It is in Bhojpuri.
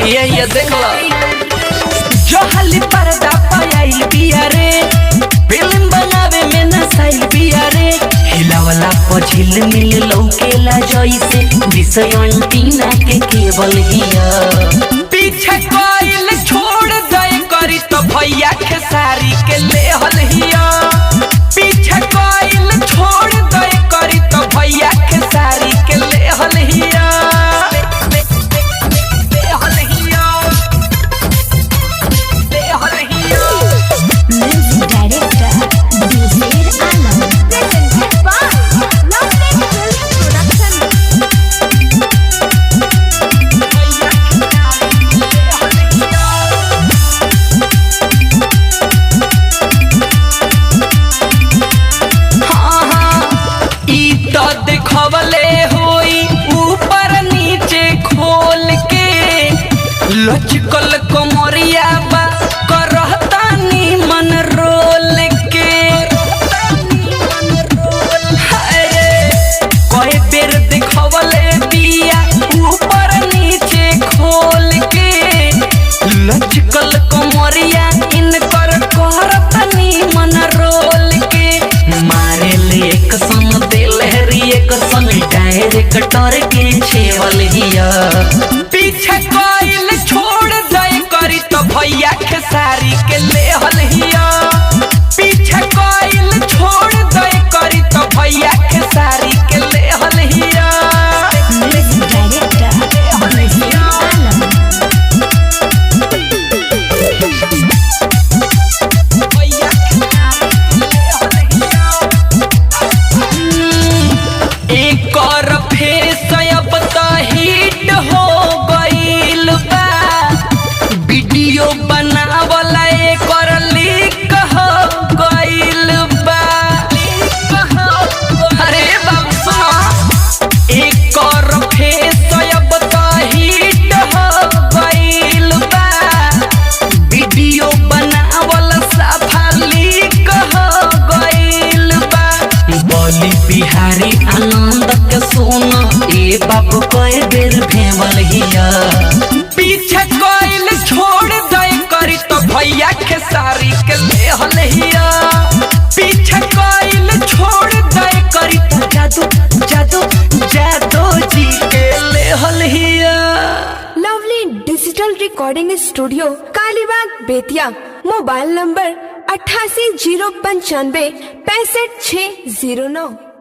ये देख लो जो हली पर्दा पायल बिया रे, फिल्म बनावे में नसाइल बिया रे, हिलावला पझिल मिल लौकेला जैसे विषय अंटीना के केबल हिया। पीछे कोइल छोड़ दे करी तो भैया खेसारी के लेहल हिया। पीछे कोइल छोड़ दे करी तो भैया खेसारी के लेहल हिया। देखवले होई ऊपर नीचे खोल के, लचकल कमरिया बा करहता नी मन रोल के। अरे कोई बेर देखवले बिया ऊपर नीचे खोल के, लचकल कमरिया इनकर करहता नी मन रोल के। मारे ले एक सन एक सन डायरेक्टर के छेवल हिया। पीछे कोइल छोड़ दे करी तो भैया खेसारी के लेहल हिया। पीछे कोइल छोड़ दे करी तो भैया खेसारी के लेहल हिया। वीडियो बनावला एकर लीक हो गइल बा। अरे बाबू सुनो एकर फेस अब त हिट हो गइल बा। वीडियो बनावला साफा लीक हो गइल बा। बोली बिहारी आनंद के सुन ए बाबू कोई बेर भेवल हिया। पीछे कोइल छोड़ दे करी तो भैया खेसारी के लेहल हिया। पीछे कोइल छोड़ दे करी तो जादू जी के लेहल हिया। Lovely digital recording studio Kalibag Bettiah. Mobile number 88 095 65 609।